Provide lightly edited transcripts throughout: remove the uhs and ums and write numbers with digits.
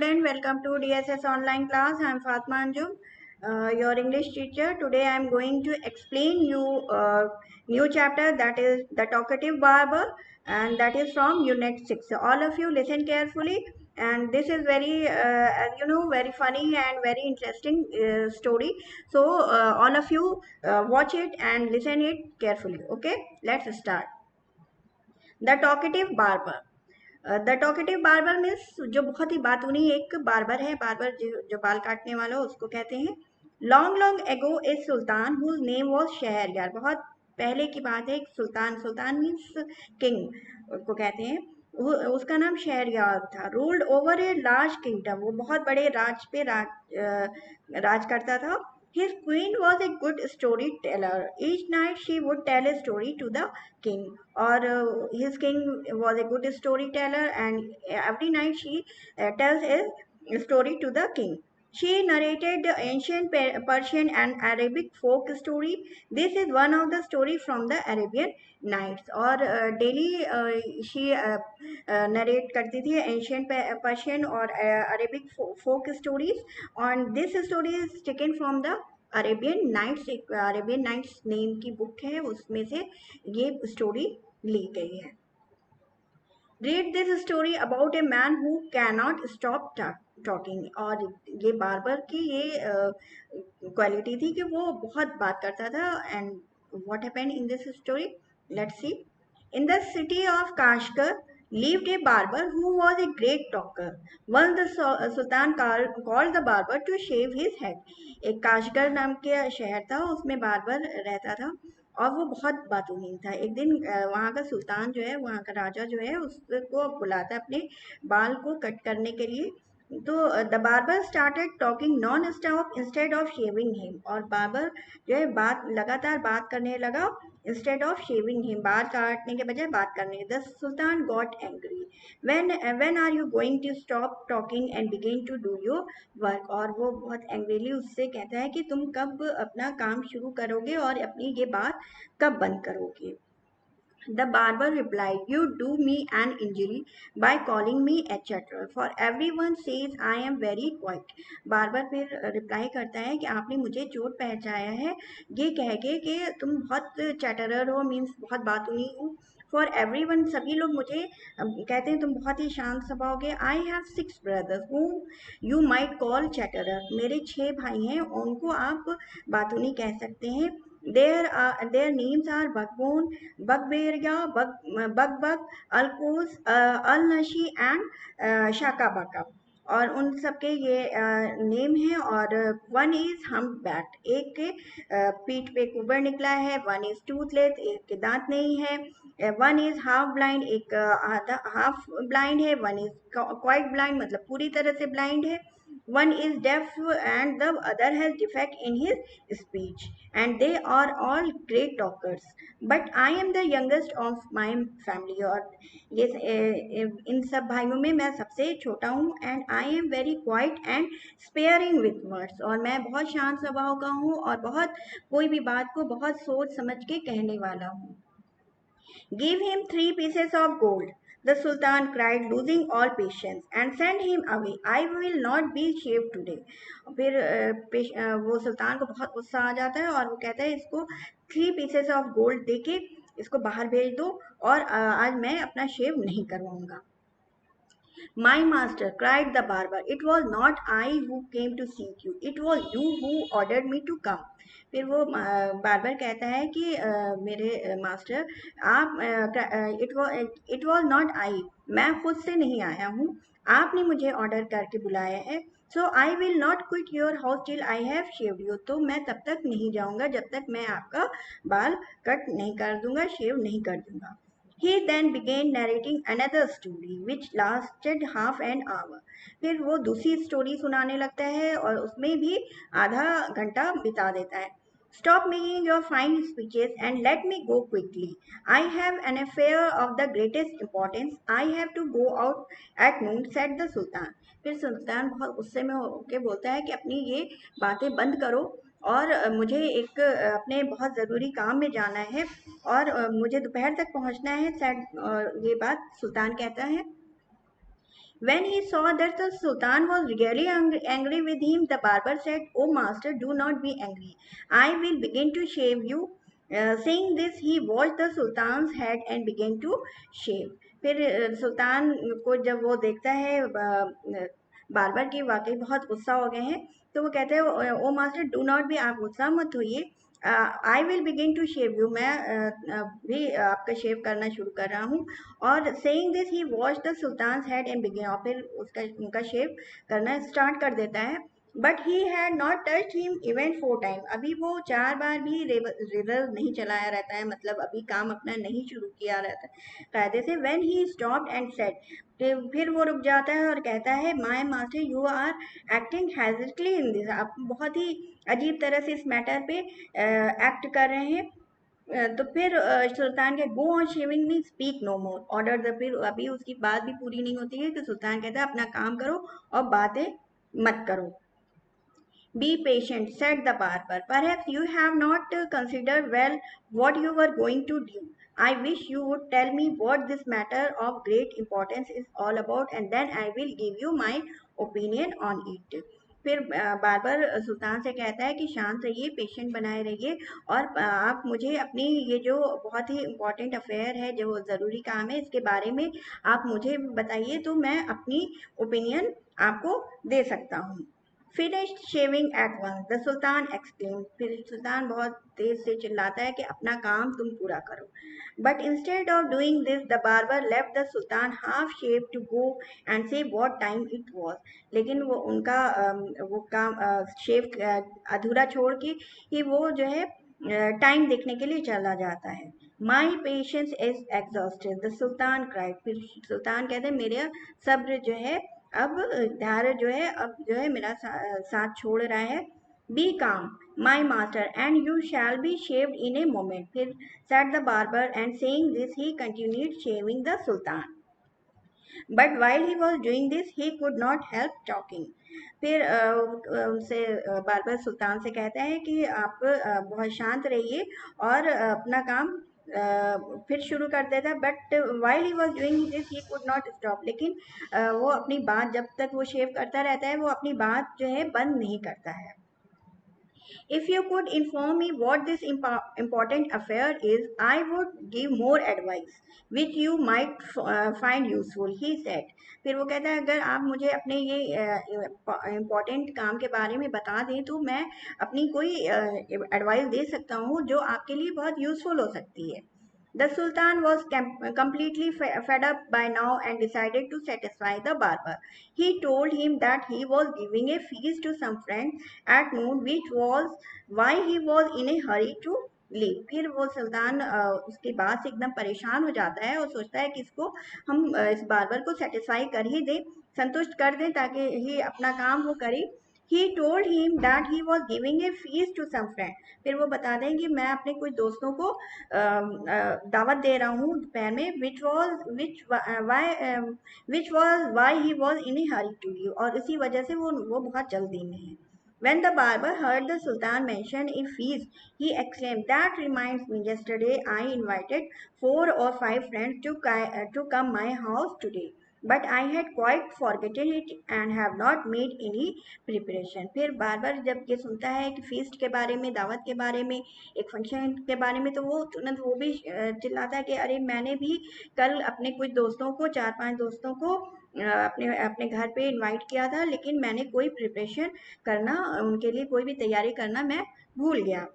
student, welcome to DSS online class. I am Fatma Anjum, your English teacher. Today I am going to explain you new chapter, that is the talkative barber, and that is from unit 6. So all of you listen carefully, and this is very as you know, very funny and very interesting story. So all of you watch it and listen it carefully. Okay, let's start. The talkative barber. The talkative barber means जो बहुत ही बातूनी एक barber है, barber जो बाल काटने वाला हो उसको कहते हैं. Long long ago a sultan whose name was Shahryar. बहुत पहले की बात है, एक सुल्तान, सुल्तान मीन्स किंग को कहते हैं, उसका नाम शहरयार था. Ruled over a large kingdom, वो बहुत बड़े राज पे राज करता था. His queen was a good storyteller. Each night she would tell a story to the king. Or his king was a good storyteller, and every night she tells a story to the king. She narrated the ancient Persian and Arabic folk story. This is one of the story from the Arabian Nights. और daily she narrate करती थी ancient Persian और Arabic folk stories. And this story is taken from the Arabian Nights. एक Arabian Nights name की book है, उसमें से ये स्टोरी ली गई है. Read this story about a man who cannot stop talking. और ये बार्बर की ये क्वालिटी थी कि वो बहुत बात करता था. And what happened in this story, let's see. In the city of Kashgar lived a barber who was a great talker. Once the Sultan called the barber to shave his head. एक Kashgar नाम के शहर था, उसमें barber रहता था और वो बहुत बातूनी था. एक दिन वहाँ का सुल्तान जो है, वहाँ का राजा जो है, उसको बुलाता अपने बाल को कट करने के लिए. तो the barber started talking non stop instead of shaving him. और बार्बर जो है बात लगातार बात करने लगा, इंस्टेड ऑफ शेविंग हिम, बाल काटने के बजाय बात करने. The sultan got angry. When are you going to stop talking and begin to do your work. और वो बहुत एंग्रीली उससे कहता है कि तुम कब अपना काम शुरू करोगे और अपनी ये बात कब बंद करोगे. The barber replied, "You do me an injury by calling me a chatterer, for everyone says I am very quiet." Barber फिर रिप्लाई करता है कि आपने मुझे चोट पहुंचाया है ये कह के कि तुम बहुत चैटरर हो, मीन्स बहुत बातूनी हो. फॉर एवरी वन, सभी लोग मुझे कहते हैं तुम बहुत ही शांत स्वभाव के. I have 6 brothers whom you might call chatterer. मेरे 6 भाई हैं, उनको आप बातूनी कह सकते हैं. Their names are Bagbone, Bugberia, Bugbug, Alkos, Al-Nashi and Shakabaka. और उन सबके ये नेम है. और वन इज हम्पबैक, एक के पीठ पे कुबर निकला है. वन इज टूथलेस, एक के दांत नहीं है. वन इज हाफ ब्लाइंड, एक आधा हाफ ब्लाइंड है. वन इज क्वाइट ब्लाइंड, मतलब पूरी तरह से ब्लाइंड है. One is deaf and the other has defect in his speech, and they are all great talkers. But I am the youngest of my family. और ये इन सब भाइयों में मैं सबसे छोटा हूँ. And I am very quiet and sparing with words. और मैं बहुत शांत स्वभाव का हूँ और बहुत कोई भी बात को बहुत सोच समझ के कहने वाला हूँ. Give him 3 pieces of gold, the Sultan cried, losing all patience, and send him away. I will not be shaved today. फिर वो सुल्तान को बहुत गुस्सा आ जाता है और वो कहता है इसको 3 pieces of gold देके इसको बाहर भेज दो और आज मैं अपना शेव नहीं करवाऊंगा. My master, cried the barber, it was not I who came to seek you. It was you who ordered me to come. फिर वो बार्बर कहता है कि मेरे मास्टर, आप इट वॉज नॉट आई, मैं खुद से नहीं आया हूँ, आपने मुझे ऑर्डर करके बुलाया है. So I will not quit your house till I have shaved you. तो मैं तब तक नहीं जाऊंगा जब तक मैं आपका बाल कट नहीं कर दूंगा, शेव नहीं कर दूंगा. He then began narrating another story which lasted half an hour. फिर वो दूसरी स्टोरी सुनाने लगता है और उसमें भी आधा घंटा बिता देता है. Stop making your fine speeches and let me go quickly. I have an affair of the greatest importance. I have to go out at noon, said the Sultan. फिर सुल्तान बहुत गुस्से में होके बोलता है कि अपनी ये बातें बंद करो और मुझे एक अपने बहुत ज़रूरी काम में जाना है और मुझे दोपहर तक पहुंचना है. सैड ये बात सुल्तान कहता है. When he saw that the Sultan was really angry with him, the barber said, "Oh master, do not be angry. I will begin to shave you." Saying this, he washed the Sultan's head and began to shave. फिर सुल्तान को जब वो देखता है barber की वाकई बहुत गुस्सा हो गए हैं, तो वो कहते हैं, "O master, do not be, आप गुस्सा मत होइए, I will begin to shave you, मैं भी आपका शेव करना शुरू कर रहा हूँ." और saying this he wash the sultan head and begin, और फिर उसका उनका शेव करना स्टार्ट कर देता है। But he had not touched him even 4 time, अभी वो 4 बार भी रिवर नहीं चलाया रहता है, मतलब अभी काम अपना नहीं शुरू किया रहता है कायदे से। When he stopped and said, फिर वो रुक जाता है और कहता है, "my master, you are acting hastily in this", आप बहुत ही अजीब तरह से इस मैटर पे एक्ट कर रहे हैं। तो फिर सुल्तान के, "go on shaving me, speak no more", ordered, फिर अभी उसकी बात भी पूरी नहीं होती है कि सुल्तान कहता है, "अपना काम करो और बातें मत करो." Be patient, said the barber. "Perhaps you have not considered well what you were going to do. I wish you would tell me what this matter of great importance is all about, and then I will give you my opinion on it." फिर barber सुल्तान से कहता है कि शांत रहिए, patient बनाए रहिए, और आप मुझे अपनी ये जो बहुत ही इम्पोर्टेंट अफेयर है, जो ज़रूरी काम है, इसके बारे में आप मुझे बताइए, तो मैं अपनी ओपिनियन आपको दे सकता हूँ। Finished shaving at once, the Sultan exclaimed. फिर सुल्तान बहुत तेज से चिल्लाता है कि अपना काम तुम पूरा करो। But instead of doing this, the barber left the Sultan half shaved to go and say what time it was. लेकिन वो उनका वो काम शेव अधूरा छोड़ के कि वो जो है टाइम देखने के लिए चला जाता है। My patience is exhausted, the Sultan cried. फिर सुल्तान कहते हैं, मेरा सब्र जो है, अब धैर्य जो है, अब जो है मेरा साथ छोड़ रहा है। "बी काम, my master, and you shall be shaved in a moment", फिर said the barber, and saying this he continued shaving the sultan. But while he was doing this, he could not help talking. फिर उनसे barber सुल्तान से कहता है कि आप बहुत शांत रहिए और अपना काम फिर शुरू कर देता है। But while he was doing this he could not stop, लेकिन वो अपनी बात, जब तक वो शेव करता रहता है, वो अपनी बात जो है बंद नहीं करता है। "If you could inform me what this important affair is, I would give more advice, which you might find useful," he said. फिर वो कहता है, अगर आप मुझे अपने ये इम्पोर्टेंट काम के बारे में बता दें, तो मैं अपनी कोई एडवाइस दे सकता हूँ जो आपके लिए बहुत यूजफुल हो सकती है। The Sultan was completely fed up by now and decided to satisfy the barber. He told him that he was giving a feast to some friends at noon, which was why he was in a hurry to leave. फिर वो सुल्तान उसकी बात से एकदम परेशान हो जाता है और सोचता है कि इसको हम इस बार्बर को सेटिस्फाई कर ही दें, संतुष्ट कर दें, ताकि ये अपना काम वो करे। He told him that he was giving a feast to some friend. फिर वो बता दें कि मैं अपने कुछ दोस्तों को दावत दे रहा हूँ दोपहर में, which was why he was in a hurry to leave, और इसी वजह से वो बहुत जल्दी में है। When the barber heard the Sultan mention a feast, he exclaimed, "That reminds me, yesterday I invited 4 or 5 friends to come my house today. But I had quite forgotten it and have not made any preparation." फिर बार बार जब ये सुनता है कि feast के बारे में, दावत के बारे में, एक फंक्शन के बारे में, तो वो तुरंत वो भी चिल्लाता है कि अरे, मैंने भी कल अपने कुछ दोस्तों को, 4-5 दोस्तों को अपने अपने घर पे इनवाइट किया था, लेकिन मैंने कोई प्रिपरेशन करना, उनके लिए कोई भी तैयारी करना मैं भूल गया।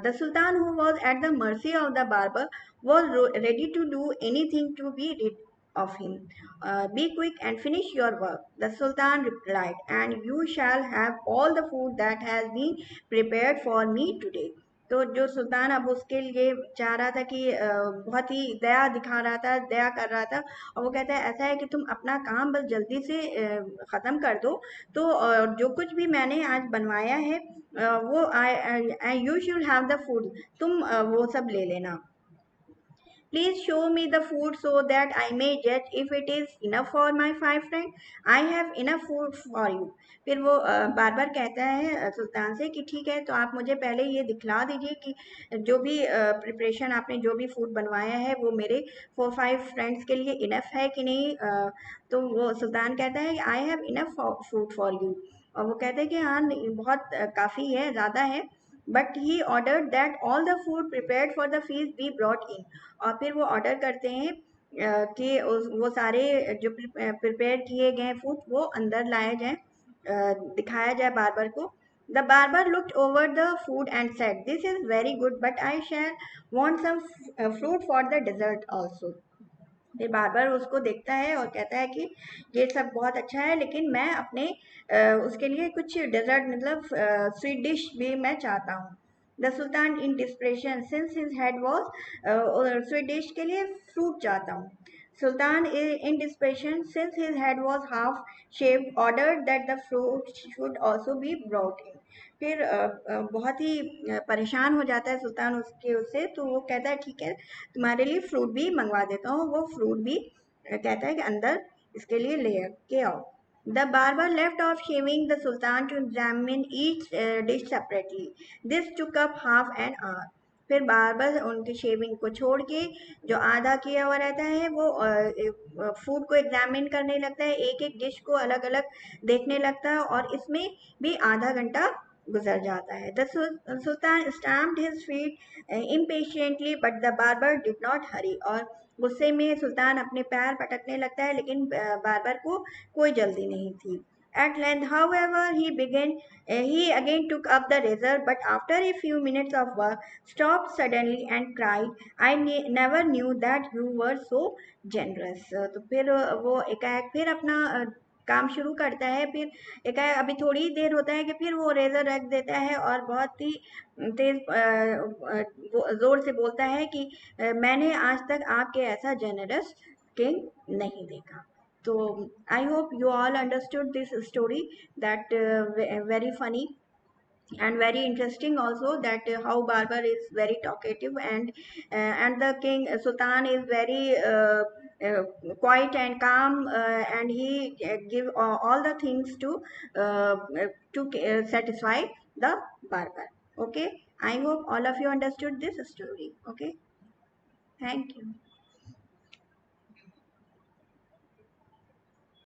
The Sultan, who was at the mercy of the barber, was ready to do anything to be rid of him. "Be quick and finish your work," the Sultan replied, "and you shall have all the food that has been prepared for me today." तो जो सुल्तान अब उसके लिए चाह रहा था कि बहुत ही दया दिखा रहा था, दया कर रहा था, और वो कहता है, ऐसा है कि तुम अपना काम बस जल्दी से ख़त्म कर दो, तो जो कुछ भी मैंने आज बनवाया है वो you should have the food, तुम वो सब ले लेना। Please show me the food so that I may judge if it is enough for my 5 friends. I have enough food for you. फिर वो बार बार कहता है सुल्तान से कि ठीक है, तो आप मुझे पहले ये दिखला दीजिए कि जो भी प्रिपरेशन आपने जो भी फूड बनवाया है वो मेरे 4-5 फ्रेंड्स के लिए इनफ है कि नहीं। तो वो सुल्तान कहता है I have enough food for you, और वो कहते हैं कि हाँ बहुत काफ़ी है, ज़्यादा है। But he order that all the food prepared for the feast B brought इन। और फिर वो ऑर्डर करते हैं कि वो सारे जो प्रिपेयर किए गए फूड वो अंदर लाए जाएं, दिखाया जाए बार्बर को। The barber looked over the food and said this is very good but I shall want some fruit for the dessert also. फिर बार्बर उसको देखता है और कहता है कि ये सब बहुत अच्छा है, लेकिन मैं अपने उसके लिए कुछ डेजर्ट मतलब स्वीट डिश भी मैं चाहता हूँ। The sultan in depression since his head was sweet dish के लिए फ्रूट चाहता हूँ। Sultan in depression since his head was half shaved ordered that the fruit should also be brought in. फिर बहुत ही परेशान हो जाता है सुल्तान उसके उससे, तो वो कहता है ठीक है, तुम्हारे लिए फ्रूट भी मंगवा देता हूँ। वो फ्रूट भी कहता है कि अंदर इसके लिए ले के आओ। The barber left off shaving the sultan to examine each dish separately. This took up half an hour. फिर बार्बर उनकी शेविंग को छोड़ के जो आधा किया हुआ रहता है वो फूड को एग्जामिन करने लगता है, एक एक डिश को अलग अलग देखने लगता है, और इसमें भी आधा घंटा गुजर जाता है। The sultan stamped his feet impatiently but the barber did not hurry। और गुस्से में सुल्तान अपने पैर पटकने लगता है, लेकिन बार्बर को कोई जल्दी नहीं थी। At length, however, he again took up the razor, but after a few minutes of work, stopped suddenly and cried, I never knew that you were so generous। तो फिर वो एकाएक फिर अपना काम शुरू करता है। फिर एकाएक अभी थोड़ी ही देर होता है कि फिर वो रेजर रख देता है और बहुत ही तेज जोर से बोलता है कि मैंने आज तक आपके ऐसा जेनरस किंग नहीं देखा। तो I hope you all understood this story that very funny and very interesting also, that how barber is very talkative, and the king sultan is very uh, quiet and calm, and he give all the things uh, satisfy the barber. Okay, I hope all of you understood this story. Okay, thank you.